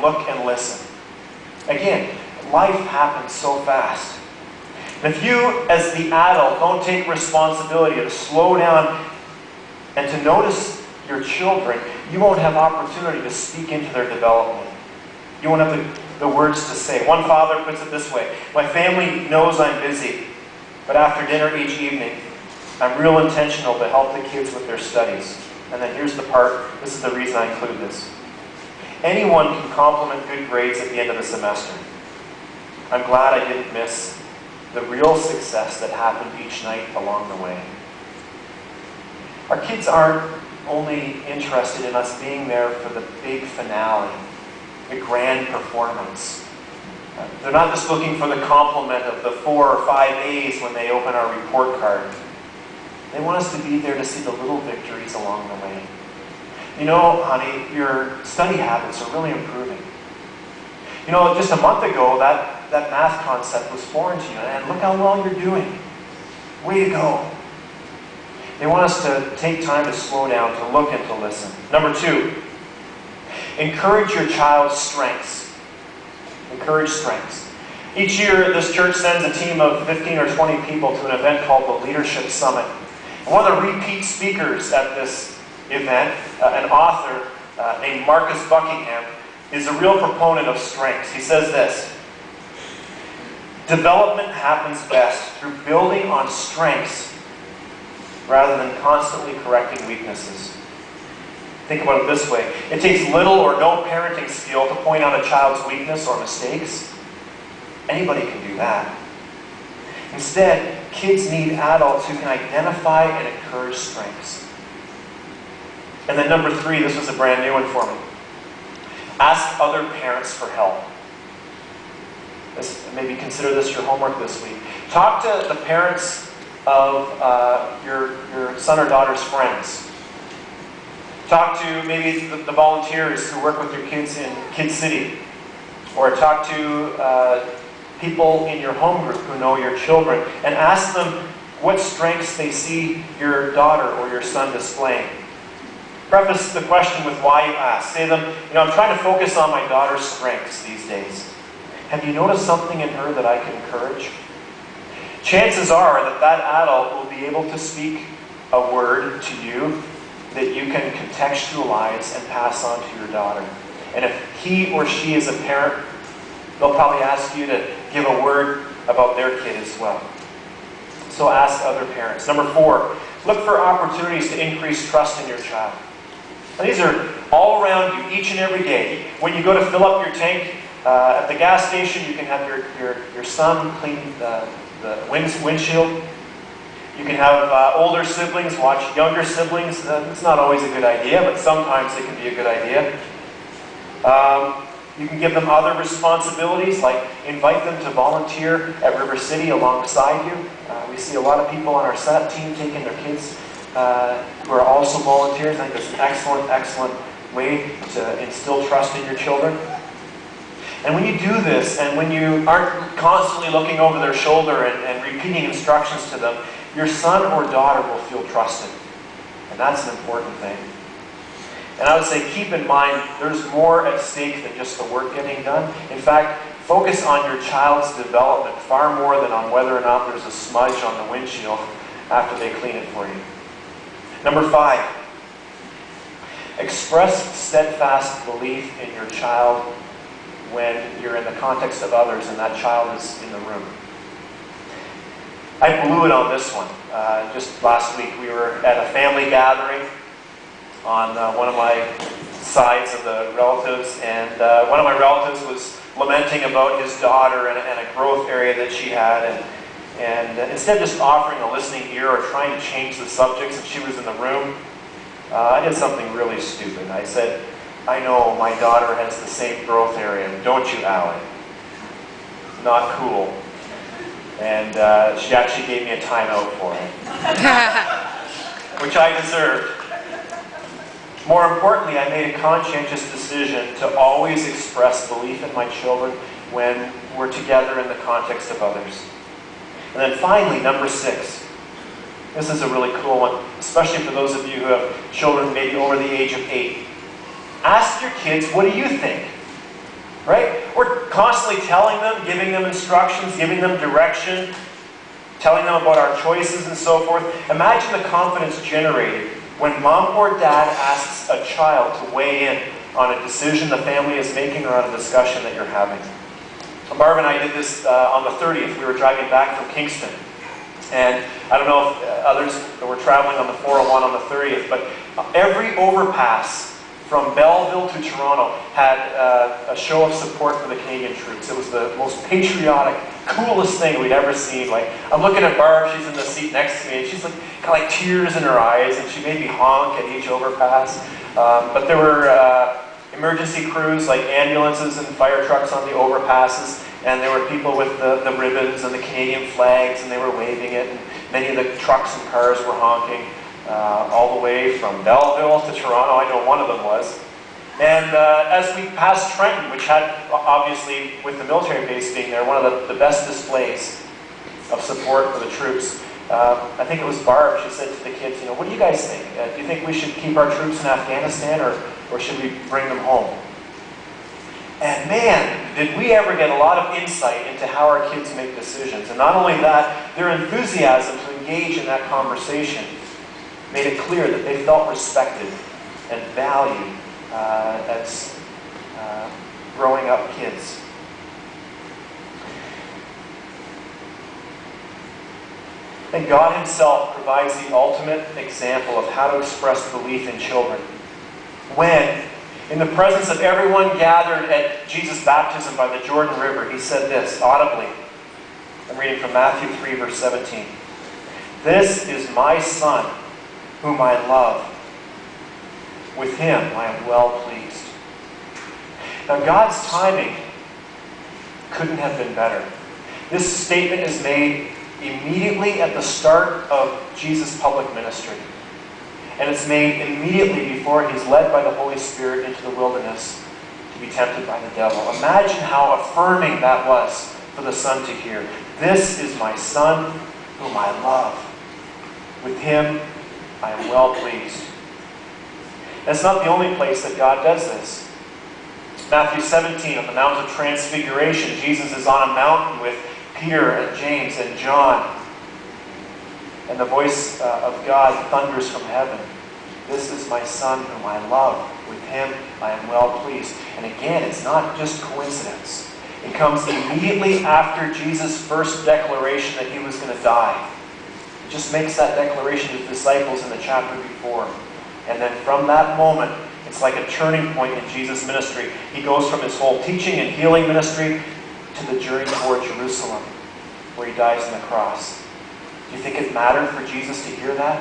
look and listen. Again, life happens so fast. And if you, as the adult, don't take responsibility to slow down and to notice your children, you won't have opportunity to speak into their development. You won't have the words to say. One father puts it this way: my family knows I'm busy, but after dinner each evening, I'm real intentional to help the kids with their studies. And then here's the part, this is the reason I include this. Anyone can compliment good grades at the end of the semester. I'm glad I didn't miss the real success that happened each night along the way. Our kids aren't only interested in us being there for the big finale, the grand performance. They're not just looking for the compliment of the 4 or 5 A's when they open our report card. They want us to be there to see the little victories along the way. You know, honey, your study habits are really improving. You know, just a month ago, that math concept was foreign to you, and look how well you're doing. Way to go. They want us to take time to slow down, to look and to listen. Number 2, encourage your child's strengths. Encourage strengths. Each year, this church sends a team of 15 or 20 people to an event called the Leadership Summit. And one of the repeat speakers at this event, an author named Marcus Buckingham, is a real proponent of strengths. He says this: development happens best through building on strengths rather than constantly correcting weaknesses. Think about it this way. It takes little or no parenting skill to point out a child's weakness or mistakes. Anybody can do that. Instead, kids need adults who can identify and encourage strengths. And then number 3, this was a brand new one for me. Ask other parents for help. Maybe consider this your homework this week. Talk to the parents of your son or daughter's friends. Talk to maybe the volunteers who work with your kids in Kid City. Or talk to people in your home group who know your children, and ask them what strengths they see your daughter or your son displaying. Preface the question with why you ask. Say to them, I'm trying to focus on my daughter's strengths these days. Have you noticed something in her that I can encourage? Chances are that adult will be able to speak a word to you that you can contextualize and pass on to your daughter. And if he or she is a parent, they'll probably ask you to give a word about their kid as well. So ask other parents. Number 4, look for opportunities to increase trust in your child. Now, these are all around you each and every day. When you go to fill up your tank at the gas station, you can have your son clean the windshield. You can have older siblings watch younger siblings. It's not always a good idea, but sometimes it can be a good idea. You can give them other responsibilities, like invite them to volunteer at River City alongside you. We see a lot of people on our SAT team taking their kids who are also volunteers. I think that's an excellent way to instill trust in your children. And when you do this, and when you aren't constantly looking over their shoulder and repeating instructions to them, your son or daughter will feel trusted. And that's an important thing. And I would say keep in mind, there's more at stake than just the work getting done. In fact, focus on your child's development far more than on whether or not there's a smudge on the windshield after they clean it for you. Number 5, express steadfast belief in your child when you're in the context of others and that child is in the room. I blew it on this one. Just last week we were at a family gathering on one of my sides of the relatives, and one of my relatives was lamenting about his daughter and a growth area that she had, and instead of just offering a listening ear or trying to change the subject since she was in the room, I did something really stupid. I said, I know my daughter has the same growth area, don't you, Allie? Not cool. And she actually gave me a timeout for it, which I deserved. More importantly, I made a conscientious decision to always express belief in my children when we're together in the context of others. And then finally, number 6. This is a really cool one, especially for those of you who have children maybe over the age of 8. Ask your kids, what do you think? Right? We're constantly telling them, giving them instructions, giving them direction, telling them about our choices and so forth. Imagine the confidence generated when mom or dad asks a child to weigh in on a decision the family is making or on a discussion that you're having. Barb and I did this on the 30th. We were driving back from Kingston. And I don't know if others were traveling on the 401 on the 30th, but every overpass from Belleville to Toronto had a show of support for the Canadian troops. It was the most patriotic, coolest thing we'd ever seen. Like, I'm looking at Barb, she's in the seat next to me, and she's like, got like tears in her eyes, and she made me honk at each overpass. But there were emergency crews, like ambulances and fire trucks on the overpasses, and there were people with the ribbons and the Canadian flags, and they were waving it, and many of the trucks and cars were honking. All the way from Belleville to Toronto. I know one of them was. And as we passed Trenton, which had, obviously, with the military base being there, one of the best displays of support for the troops, I think it was Barb, she said to the kids, what do you guys think? Do you think we should keep our troops in Afghanistan, or should we bring them home? And man, did we ever get a lot of insight into how our kids make decisions. And not only that, their enthusiasm to engage in that conversation made it clear that they felt respected and valued as growing up kids. And God Himself provides the ultimate example of how to express belief in children. When, in the presence of everyone gathered at Jesus' baptism by the Jordan River, He said this audibly. I'm reading from Matthew 3, verse 17. "This is my Son, whom I love. With Him I am well pleased." Now God's timing couldn't have been better. This statement is made immediately at the start of Jesus' public ministry. And it's made immediately before He's led by the Holy Spirit into the wilderness to be tempted by the devil. Imagine how affirming that was for the Son to hear. "This is my Son, whom I love. With Him I am well pleased." And it's not the only place that God does this. Matthew 17, on the Mount of Transfiguration, Jesus is on a mountain with Peter and James and John. And the voice of God thunders from heaven. "This is my Son whom I love. With Him I am well pleased." And again, it's not just coincidence. It comes immediately after Jesus' first declaration that He was going to die. Just makes that declaration to His disciples in the chapter before. And then from that moment, it's like a turning point in Jesus' ministry. He goes from His whole teaching and healing ministry to the journey toward Jerusalem, where He dies on the cross. Do you think it mattered for Jesus to hear that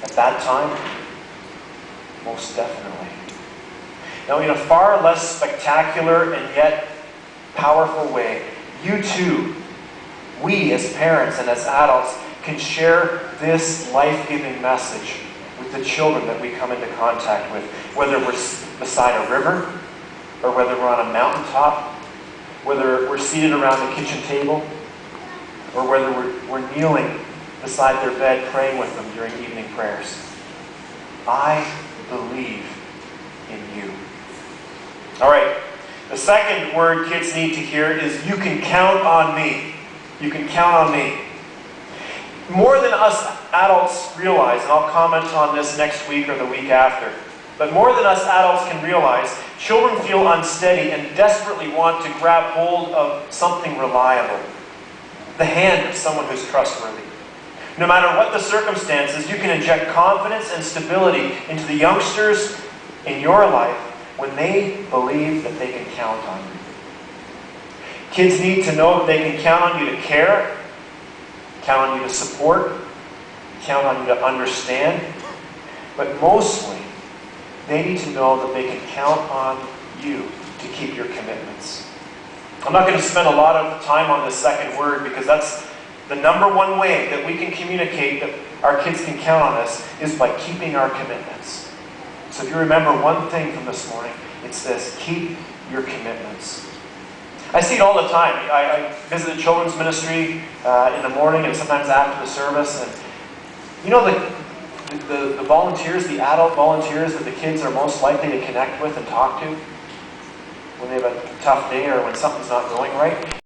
at that time? Most definitely. Now, in a far less spectacular and yet powerful way, you too, we as parents and as adults, can share this life-giving message with the children that we come into contact with, whether we're beside a river, or whether we're on a mountaintop, whether we're seated around the kitchen table, or whether we're kneeling beside their bed praying with them during evening prayers. I believe in you. All right, the second word kids need to hear is, "You can count on me." You can count on me. More than us adults realize, and I'll comment on this next week or the week after, but more than us adults can realize, children feel unsteady and desperately want to grab hold of something reliable, the hand of someone who's trustworthy. No matter what the circumstances, you can inject confidence and stability into the youngsters in your life when they believe that they can count on you. Kids need to know that they can count on you to care, count on you to support, count on you to understand, but mostly, they need to know that they can count on you to keep your commitments. I'm not going to spend a lot of time on this second word because that's the number one way that we can communicate that our kids can count on us is by keeping our commitments. So if you remember one thing from this morning, it's this: keep your commitments. I see it all the time. I visit the children's ministry in the morning and sometimes after the service, and you know the volunteers, the adult volunteers that the kids are most likely to connect with and talk to when they have a tough day or when something's not going right,